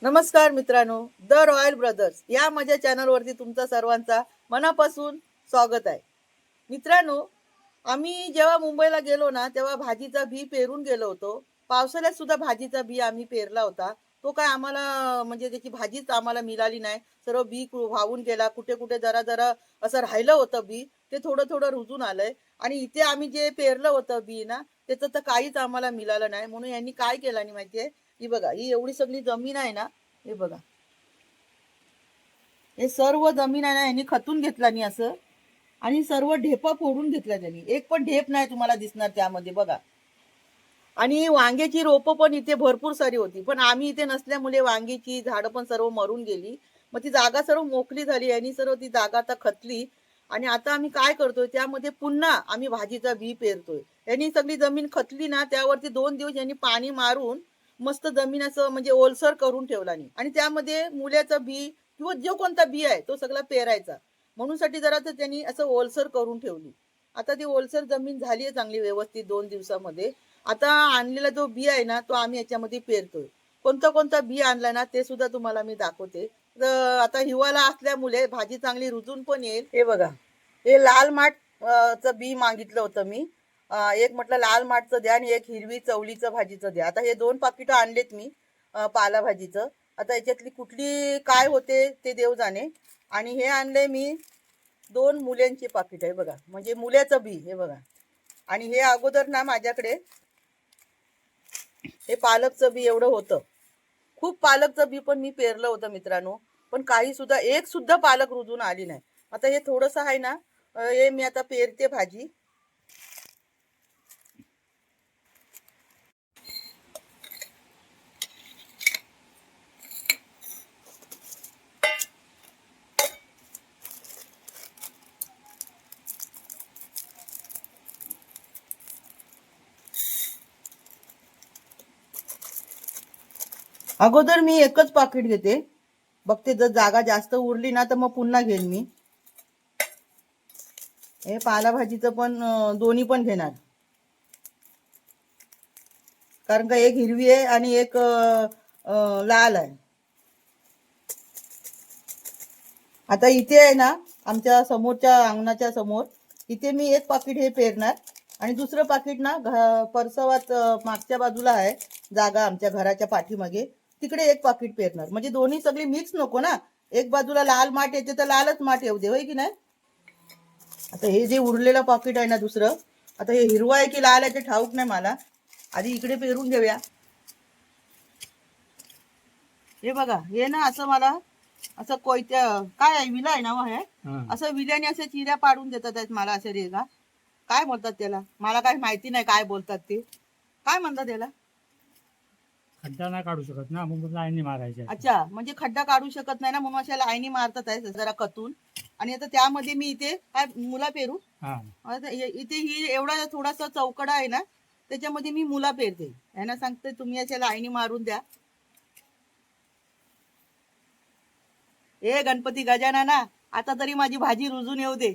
नमस्कार मित्रांनो, the royal brothers या माझ्या चॅनलवरती तुमचा सर्वांचा मनापासून स्वागत आहे. मित्रांनो, आम्ही जेव्हा मुंबईला गेलो ना तेव्हा भाजीचा बी पेरून गेलो होतो. पावसाळ्यात सुद्धा भाजीचा बी आम्ही पेरला होता. तो काय आम्हाला म्हणजे त्याची भाजीच आम्हाला मिळाली नाही. सर्व बी वाहून गेला. कुठे कुठे जरा जरा असं राहिलं होतं बी. ते थोडं थोडं रुजून आलंय. आणि इथे आम्ही जे पेरलं होतं बी ना त्याचं तर काहीच आम्हाला मिळालं नाही. म्हणून यांनी काय केलं नाही माहितीये, ही बघा, ही एवढी सगळी जमीन आहे ना, हे बघा, हे सर्व जमीन आहे ना यांनी खतून घेतला नाही असं. आणि सर्व ढेपा फोडून घेतला त्यांनी. एक पण ढेप नाही तुम्हाला दिसणार त्यामध्ये बघा. आणि वांग्याची रोपं पण इथे भरपूर सारी होती, पण आम्ही इथे नसल्यामुळे वांग्याची झाडं पण सर्व मरून गेली. मग ती जागा सर्व मोकळी झाली. यांनी सर्व ती जागा आता खतली. आणि आता आम्ही काय करतोय, त्यामध्ये पुन्हा आम्ही भाजीचा बी पेरतोय. यांनी सगळी जमीन खतली ना, त्यावरती 2 दिवस यांनी पाणी मारून मस्त जमीन असं म्हणजे ओलसर करून ठेवला नाही. आणि त्यामध्ये मुल्याचं बी किंवा जो कोणता बी आहे तो सगळा पेरायचा म्हणून साठी जरा तर त्यांनी असं ओलसर करून ठेवली. आता ती ओलसर जमीन झाली आहे चांगली व्यवस्थित 2 दिवसामध्ये. आता आणलेला जो बी आहे ना तो आम्ही याच्यामध्ये पेरतोय. कोणता कोणता बी आणलाय ना ते सुद्धा तुम्हाला मी दाखवते. तर आता हिवाळा असल्यामुळे भाजी चांगली रुजून पण येईल. हे बघा, हे लाल माठ चं बी मागितलं होतं मी. एक म्हटलं लाल माठचं द्या आणि एक हिरवी चवलीचं भाजीचं द्या. आता हे 2 पाकिटं आणलेत मी पालाभाजीचं. आता याच्यातली कुठली काय होते ते देव जाणे. आणि हे आणले मी 2 मुल्यांची पाकिट आहे बघा, म्हणजे मुल्याचं बी हे बघा. आणि हे अगोदर ना माझ्याकडे हे पालकचं बी एवढं होतं. खूप पालकचं बी पण मी पेरलं होतं मित्रांनो. पण काही सुद्धा एक सुद्धा पालक रुजून आली नाही. आता हे थोडंसं आहे ना, हे मी आता पेरते भाजी. अगोदर मी एकच पाकिट घेते, बघते जर जागा जास्त उरली ना तर मग पुन्हा घेईन मी. हे पालाभाजीचं पण दोन्ही पण घेणार, कारण का एक हिरवी आहे आणि एक लाल आहे. आता इथे आहे ना, आमच्या समोरच्या अंगणाच्या समोर इथे मी एक पाकिट हे पेरणार. आणि दुसरं पाकिट ना परसवात मागच्या बाजूला आहे जागा आमच्या घराच्या पाठीमागे, तिकडे एक पाकिट पेरणार. म्हणजे दोन्ही सगळी मिक्स नको ना. एक बाजूला लाल माठ येते तर लालच माठ येऊ दे, होय की नाही. आता हे जे उरलेलं पाकिट आहे ना दुसरं, आता हे हिरवं आहे की लाल आहे ते ठाऊक नाही मला. आधी इकडे पेरून घेऊया. हे बघा, हे ना असं मला असं कोयत्या काय आहे, विला आहे ना मग हे असं विल्याने असे चिऱ्या पाडून देतात आहेत मला, असे रेगा काय बोलतात त्याला, मला काय माहिती नाही काय बोलतात ते, काय म्हणतात त्याला. खड्डा नाही काढू शकत ना, मग लाईनी मारायच्या. अच्छा, म्हणजे खड्डा काढू शकत नाही ना म्हणून अशा लाईनी मारतात आहे जरा कतून. आणि आता त्यामध्ये मी इथे काय मुला पेरू. आता इथे ही एवढा थोडासा चौकडा आहे ना, त्याच्यामध्ये मी मुला पेरते. यांना सांगते तुम्ही अशा लाईनी मारून द्या. ए गणपती गजानना, आता तरी माझी भाजी रुजून येऊ दे.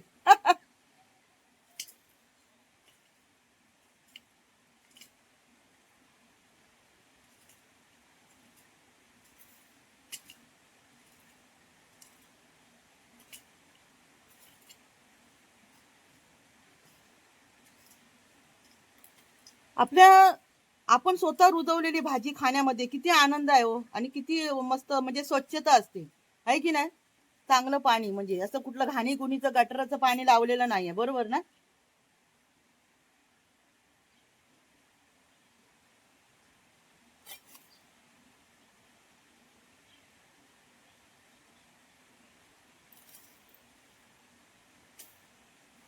आपल्या आपण स्वतः रुजवलेली भाजी खाण्यामध्ये किती आनंद आहे हो, आणि किती मस्त म्हणजे स्वच्छता असते, आहे की नाही. चांगलं पाणी म्हणजे असं कुठलं घाणी गुणीचं गटराचं पाणी लावलेलं नाहीये, बरोबर ना.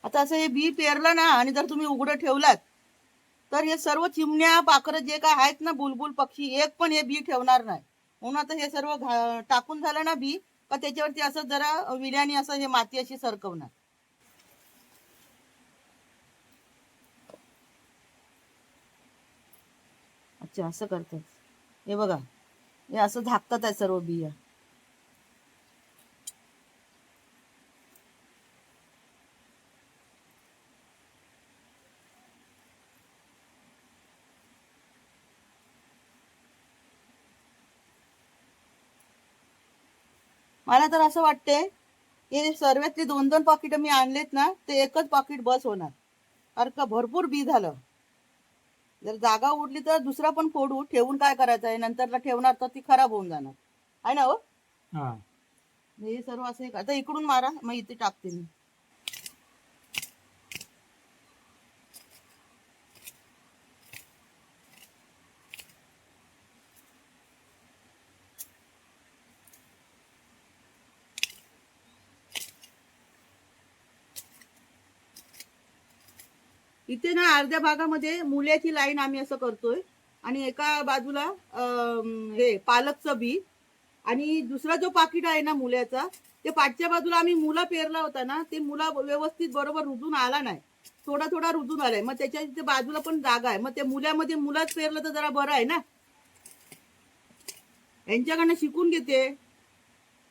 आता असं हे बी पेरलं ना आणि जर तुम्ही उघडं ठेवलात तर हे सर्व चिमण्या पाखरं जे काय आहेत ना, बुलबुल पक्षी, एक पण हे बी ठेवणार नाही. म्हणून आता हे सर्व टाकून झालं ना बी, का त्याच्यावरती असं जरा विड्याने असं हे माती अशी सरकवणार. अच्छा, असं करतात. हे बघा, हे असं झाकतात आहे सर्व बिया. मला तर असं वाटतंय हे सर्वातली 2-2 पाकिट मी आणलेत ना ते एकच पाकिट बस होणार. कारण का भरपूर बी झालं. जर जागा उरली तर दुसरा पण फोडू, ठेवून काय करायचं आहे, नंतरला ठेवणार तर ती खराब होऊन जाणार आहे ना हो. हा. हे सर्व असं आता इकडून मारा, मग इथे टाकते मी. इथे ना अर्ध्या भागामध्ये मुल्याची लाईन आम्ही असं करतोय आणि एका बाजूला हे पालकचं बी आणि दुसरा जो पाकिट आहे ना मुल्याचा ते पाठच्या बाजूला आम्ही मुला पेरला होता ना ते मुला व्यवस्थित बरोबर रुजून आला नाही. थोडा थोडा रुजून आलाय. मग त्याच्या इथे बाजूला पण जागा आहे. मग त्या मुल्यामध्ये मुलाच पेरलं तर जरा बरं आहे ना. यांच्याकडनं शिकून घेते.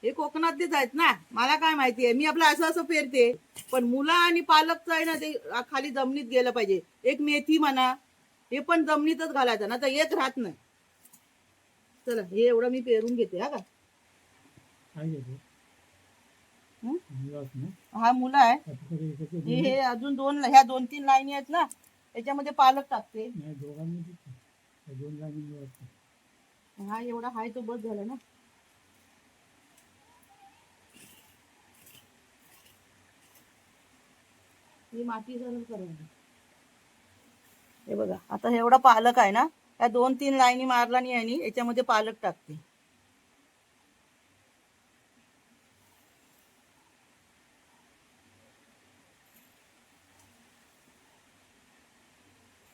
हे कोकणातलेच आहेत ना, मला काय माहिती आहे. मी आपलं असं असं पेरते. पण मुला आणि पालकचं आहे ना ते खाली जमिनीत गेलं पाहिजे. एक मेथी म्हणा हे पण जमिनीतच घालायचं ना तर एक राहत नाही. चला हे एवढं मी पेरून घेते हा का. काय घेतो हं? मुलाच ना. हा मुलं आहे. आता तरी एकत्र हे दोन्ही- हे अजून ह्या 2-3 लाईनी आहेत ना त्याच्यामध्ये पालक टाकते. नाही, दोघांमध्ये त्या दोन लाईनी मिळत. हा एवढा हाय तो बस झाला ना. ही माती सरळ करायची. हे बघा आता हे एवढा पालक आहे ना या 2-3 लाईनी मारला नाही आणि याच्यामध्ये पालक टाकते.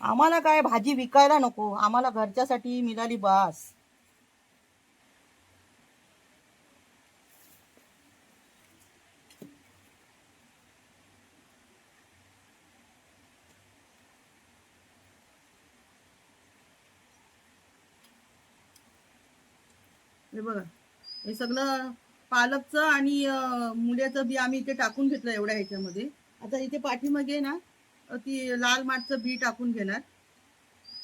आम्हाला काय भाजी विकायला नको, आम्हाला घरच्यासाठी मिळाली बास. हे बघा हे सगळं पालकचं आणि मुल्याचं बी आम्ही इथे टाकून घेतलं एवढ्या ह्याच्यामध्ये. आता इथे पाठीमागे ना ती लाल माठचं बी टाकून घेणार.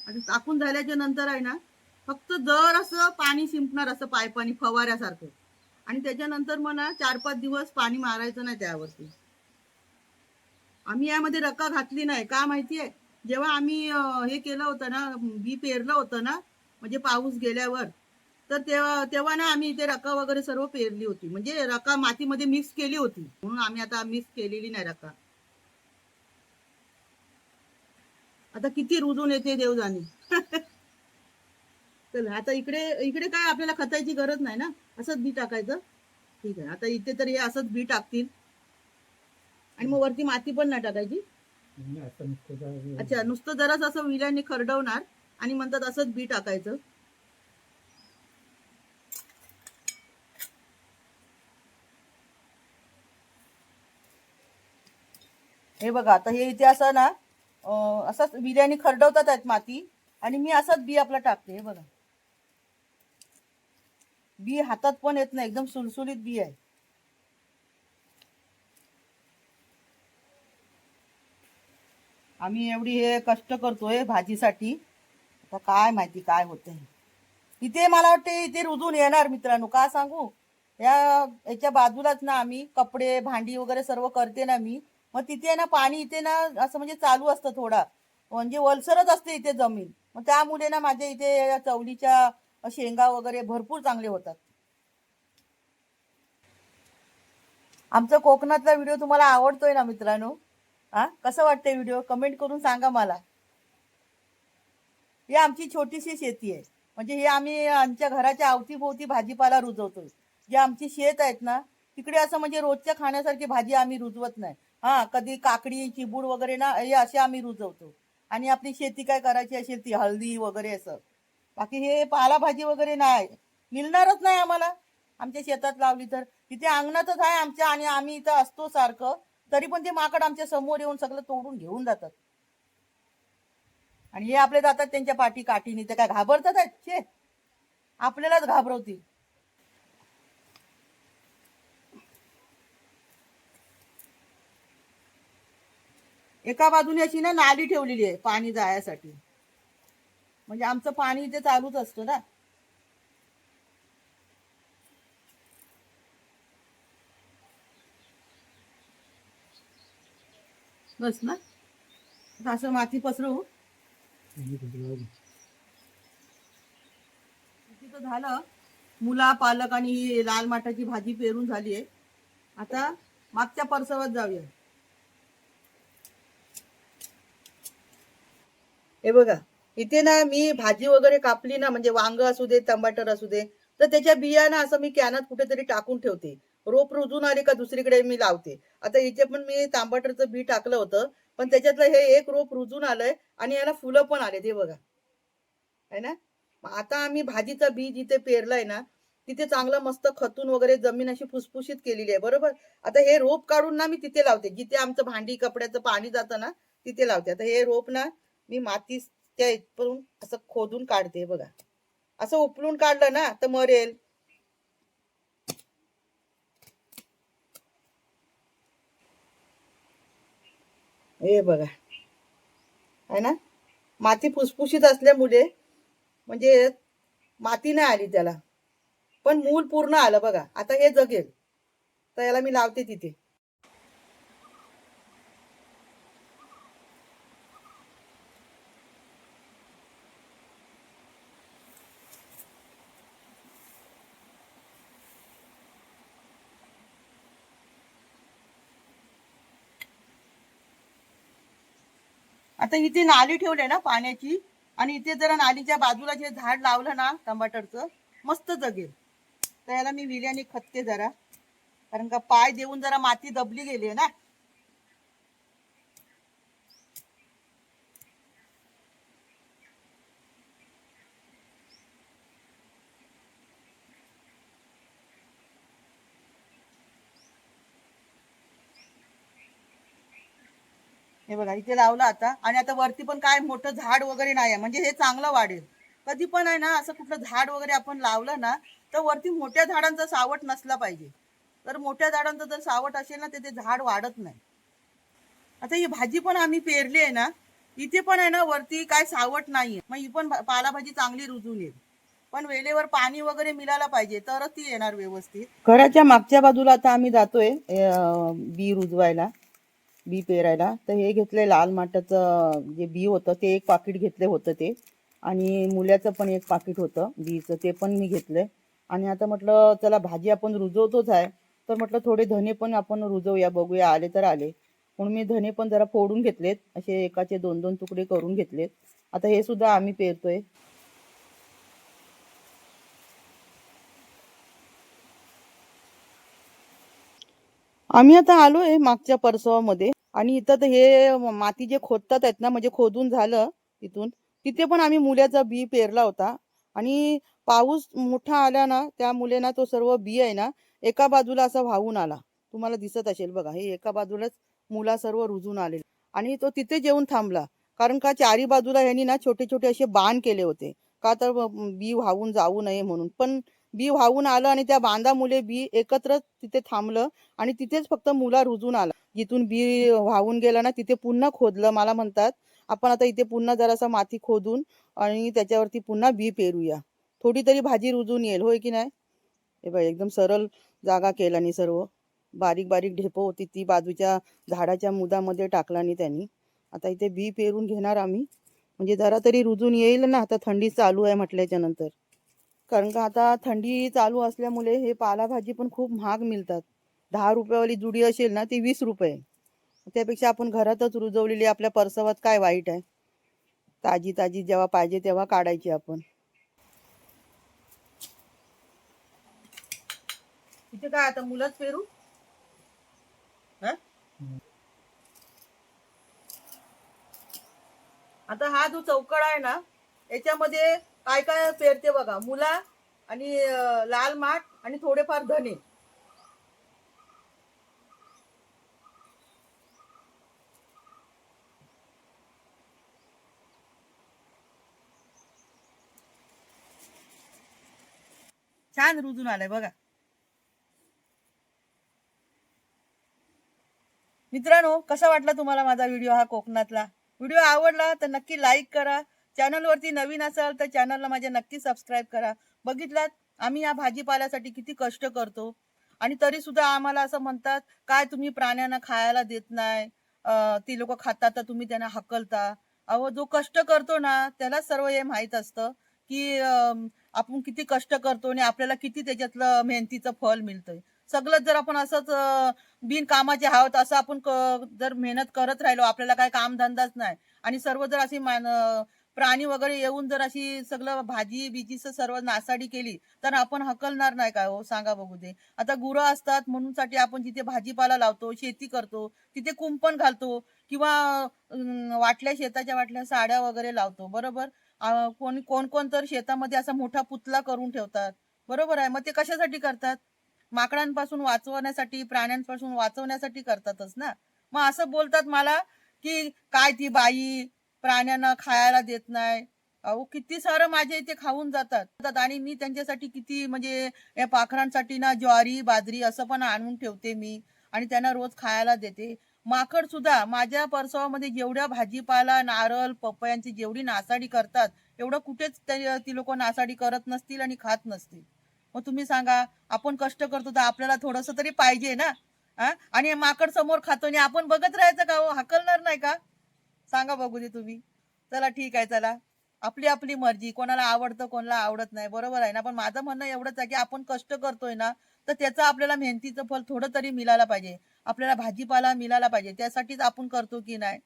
आता टाकून झाल्याच्या नंतर आहे ना फक्त जर असं पाणी शिंपणार असं पायपानी फवाऱ्यासारखं आणि त्याच्यानंतर मग ना 4-5 दिवस पाणी मारायचं नाही त्यावरती. आम्ही यामध्ये रक्का घातली नाही का माहितीये. जेव्हा आम्ही हे केलं होतं ना बी पेरलं होतं ना म्हणजे पाऊस गेल्यावर तर तेव्हा तेव्हा ना आम्ही इथे रक्का वगैरे सर्व पेरली होती. म्हणजे रक्का मातीमध्ये मिक्स केली होती म्हणून आम्ही आता मिक्स केलेली नाही रक्का. आता किती रुजून येते देव जाणे. चल आता इकडे इकडे काय आपल्याला खताची गरज नाही ना असंच बी टाकायचं. ठीक आहे आता इथे तर हे असंच बी टाकतील आणि मग वरती माती पण नाही टाकायची. नाही, आता नुसतं जरा- अच्छा नुसतं जराच असं विळ्याने खरडवणार आणि म्हणतात असंच बी टाकायचं. हे बघा आता हे इथे असं ना असंच विळ्याने खरडवतात आहेत माती आणि मी असंच बी आपला टाकते. हे बघा बी हातात पण येत नाही एकदम सुलसुलीत बी आहे. आम्ही एवढी हे कष्ट करतोय भाजीसाठी आता काय माहिती काय होतंय. इथे मला वाटते इथे रुजून येणार मित्रांनो का सांगू. याच्या बाजूलाच ना आम्ही कपडे भांडी वगैरे सर्व करते ना मी. मग तिथे ना पाणी इथे ना असं म्हणजे चालू असतं थोडा म्हणजे वलसरच असते इथे जमीन. मग त्यामुळे ना माझ्या इथे या चवलीच्या शेंगा वगैरे भरपूर चांगले होतात. आमचा कोकणातला व्हिडिओ तुम्हाला आवडतोय ना मित्रांनो. हा कसं वाटतंय व्हिडिओ कमेंट करून सांगा मला. ही आमची छोटीशी शेती आहे. म्हणजे हे आम्ही आमच्या घराच्या अवतीभोवती भाजीपाला रुजवतोय. जे आमची शेत आहेत ना तिकडे असं म्हणजे रोजच्या खाण्यासारखी भाजी आम्ही रुजवत नाही. हा कधी काकडी चिबूड वगैरे ना हे असे आम्ही रुजवतो. आणि आपली शेती काय करायची असेल ती हळदी वगैरे असं. बाकी हे पालाभाजी वगैरे नाही मिळणारच नाही आम्हाला. आमच्या शेतात लावली तर तिथे अंगणातच आहे आमच्या आणि आम्ही इथं असतो सारखं. तरी पण ते माकड आमच्या समोर येऊन सगळं तोडून घेऊन जातात. आणि हे आपले जातात त्यांच्या पाठी काठीने ते काय घाबरतात आहेत छे. आपल्यालाच घाबरवतील. एका बाजूने अशी ना नाली ठेवलेली आहे पाणी जायसाठी. म्हणजे आमचं पाणी इथे चालूच असतं ना. बस ना, आता असं माती पसरवू. तिथं झालं. मुला पालक आणि ही लाल माठाची भाजी पेरून झाली आहे. आता मागच्या परसवात जाऊया. हे बघा, इथे ना मी भाजी वगैरे कापली ना, म्हणजे वांग असू दे, टमाटर असू दे, तर त्याच्या बिया ना असं मी कॅनात कुठेतरी टाकून ठेवते. रोप रुजून आले का दुसरीकडे मी लावते. आता इथे पण मी टमाटरचं बी टाकलं होतं, पण त्याच्यातलं हे एक रोप रुजून आलंय आणि याला फुलं पण आले, ते बघा. आहे ना. मग आता आम्ही भाजीचं बी जिथे पेरलंय ना, तिथे चांगलं मस्त खतून वगैरे जमीन अशी फुसफुशीत केलेली आहे, बरोबर. आता हे रोप काढून ना मी तिथे लावते, जिथे आमचं भांडी कपड्याचं पाणी जातं ना, तिथे लावते. आता हे रोप ना मी मातीच्या इथून असं खोदून काढते बघा. असं उपलून काढलं ना तर मरेल. हे बघा, आहे ना. माती फुसफुशीत असल्यामुळे म्हणजे माती नाही आली त्याला, पण मूल पूर्ण आलं बघा. आता हे जगेल, तर याला मी लावते तिथे. आता इथे नाली ठेवली ना पाण्याची, आणि इथे जरा नालीच्या बाजूला जे झाड लावलं ना टमाटरचं, मस्त जगेल. तर याला मी विल्याने खतते जरा, कारण का पाय देऊन जरा माती दबली गेली आहे ना. हे बघा इथे लावलं आता, आणि आता वरती पण काय मोठं झाड वगैरे नाही आहे, म्हणजे हे चांगलं वाढेल. कधी पण आहे ना असं कुठलं झाड वगैरे आपण लावलं ना, तर वरती मोठ्या झाडांचा सावट नसला पाहिजे. तर मोठ्या झाडांचं जर सावट असेल ना, तर ते झाड वाढत नाही. आता ही भाजी पण आम्ही पेरली आहे ना, इथे पण आहे ना वरती काय सावट नाहीये, मग ही पण पालाभाजी चांगली रुजून येईल. पण वेळेवर पाणी वगैरे मिळायला पाहिजे, तरच ती येणार व्यवस्थित. घराच्या मागच्या बाजूला आता आम्ही जातोय बी रुजवायला, बी पेरायला. तर हे घेतलंय लाल माठाचं जे बी होतं, ते एक पाकिट घेतलं होतं ते, आणि मुल्याचं पण एक पाकिट होतं बीचं, ते पण मी घेतलंय. आणि आता म्हटलं चला भाजी आपण रुजवतोच आहे, तर म्हटलं थोडे धने पण आपण रुजवूया, बघूया आले तर आले. म्हणून मी धने पण जरा फोडून घेतलेत, असे एकाचे 2-2 तुकडे करून घेतलेत. आता हे सुद्धा आम्ही पेरतोय. आम्ही आता आलोय मागच्या परसवामध्ये, आणि इथं तर हे माती जे खोदतात आहेत ना, म्हणजे खोदून झालं तिथून, तिथे पण आम्ही मुल्याचा बी पेरला होता. आणि पाऊस मोठा आला ना, त्यामुळे ना तो सर्व बी आहे ना एका बाजूला असा वाहून आला. तुम्हाला दिसत असेल बघा, हे एका बाजूलाच मुला सर्व रुजून आले, आणि तो तिथे येऊन थांबला. कारण का चारी बाजूला ह्यांनी ना छोटे छोटे असे बाण केले होते, का तर बी वाहून जाऊ नये म्हणून. पण बी वाहून आलं आणि त्या बांधामुळे बी एकत्र तिथे थांबलं, आणि तिथेच फक्त मुला रुजून आला. जिथून बी वाहून गेला ना, तिथे पुन्हा खोदलं. मला म्हणतात आपण आता इथे पुन्हा जरासा माती खोदून आणि त्याच्यावरती पुन्हा बी पेरूया, थोडी तरी भाजी रुजून येईल, होय की नाही. हे बघ, एकदम सरळ जागा केला आणि सर्व बारीक बारीक ढेप होती ती बाजूच्या झाडाच्या मुदामध्ये टाकला त्यांनी. आता इथे बी पेरून घेणार आम्ही, म्हणजे जरा तरी रुजून येईल ना. आता थंडी चालू आहे म्हटल्याच्या नंतर, कारण का आता थंडी चालू असल्यामुळे हे पालाभाजी पण खूप महाग मिळतात. 10 रुपयावाली जुडी असेल ना, ती 20 रुपये. त्यापेक्षा आपण घरातच रुजवलेली आपल्या परसवात काय वाईट आहे. ताजी ताजी जेव्हा पाहिजे तेव्हा काढायची आपण. इथे काय आता मुलंच पेरू. आता हा जो चौकड आहे ना, याच्यामध्ये काय काय पेरते बघा. मुला आणि लाल माठ आणि थोडेफार धने. छान रुजून आलाय बघा. मित्रांनो, कसा वाटला तुम्हाला माझा व्हिडिओ, हा कोकणातला व्हिडिओ? आवडला तर नक्की लाईक करा. चॅनलवरती नवीन असाल तर चॅनलला माझ्या नक्की सबस्क्राईब करा. बघितलात आम्ही या भाजीपाल्यासाठी किती कष्ट करतो, आणि तरी सुद्धा आम्हाला असं म्हणतात काय तुम्ही प्राण्यांना खायला देत नाही, ती लोक खातात तर तुम्ही त्यांना हकलता. अहो जो कष्ट करतो ना त्याला सर्व हे माहित असतं की आपण किती कष्ट करतो आणि आपल्याला किती त्याच्यातलं मेहनतीचं फळ मिळतंय. सगळं जर आपण असंच बिनकामाचे आहोत असं आपण जर मेहनत करत राहिलो आपल्याला काय कामधंदाच नाही आणि सर्व जर अशी प्राणी वगैरे येऊन जर अशी सगळं भाजी बिजीचं सर्व नासाडी केली तर आपण हकलणार नाही का हो सांगा बघू ते. आता गुरं असतात म्हणून साठी आपण जिथे भाजीपाला लावतो शेती करतो तिथे कुंपण घालतो किंवा वाटल्या शेताच्या वाटल्या साड्या वगैरे लावतो बरोबर. कोण कोण कोण तर शेतामध्ये असा मोठा पुतळा करून ठेवतात बरोबर आहे. मग ते कशासाठी करतात? माकडांपासून वाचवण्यासाठी प्राण्यांपासून वाचवण्यासाठी करतातच ना. मग असं बोलतात मला की काय ती बाई प्राण्यांना खायला देत नाही. अहो किती सारं माझ्या इथे खाऊन जातात आणि मी त्यांच्यासाठी किती म्हणजे या पाखरांसाठी ना ज्वारी बाजरी असं पण आणून ठेवते मी आणि त्यांना रोज खायला देते. माकड सुद्धा माझ्या परसवामध्ये जेवढ्या भाजीपाला नारळ पपयांची जेवढी नासाडी करतात एवढं कुठेच ती लोक नासाडी करत नसतील आणि खात नसतील. मग तुम्ही सांगा आपण कष्ट करतो तर आपल्याला थोडस तरी पाहिजे ना. आणि हे माकड समोर खातो आणि आपण बघत राहायचं का हो हकलणार नाही का? सांगा बघू दे तुम्ही. चला ठीक आहे चला. आपली आपली मर्जी कोणाला आवडतं कोणाला आवडत नाही बरोबर आहे ना. पण माझं म्हणणं एवढंच आहे की आपण कष्ट करतोय ना तर त्याचं आपल्याला मेहनतीचं फळ थोडं तरी मिळायला पाहिजे. आपल्याला भाजीपाला मिळाला पाहिजे त्यासाठीच आपण करतो की नाही.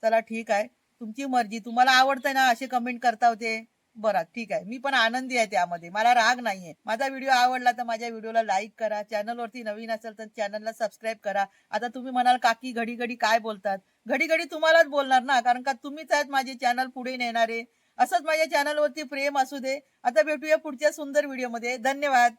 चला ठीक आहे. तुमची मर्जी तुम्हाला आवडतंय ना असे कमेंट करता होते. बरं ठीक आहे. मी पण आनंदी आहे त्यामध्ये. मला राग नाहीये. माझा व्हिडिओ आवडला तर माझ्या व्हिडिओला लाईक करा. चॅनलवरती नवीन असेल तर चॅनलला सबस्क्राईब करा. आता तुम्ही म्हणाल काकी घडी घडी काय बोलतात? घडी घडी तुम्हालाच बोलणार ना कारण का तुम्हीच आहेत माझे चॅनल पुढे नेणारे. असंच माझ्या चॅनलवरती प्रेम असू दे. आता भेटूया पुढच्या सुंदर व्हिडिओमध्ये. धन्यवाद.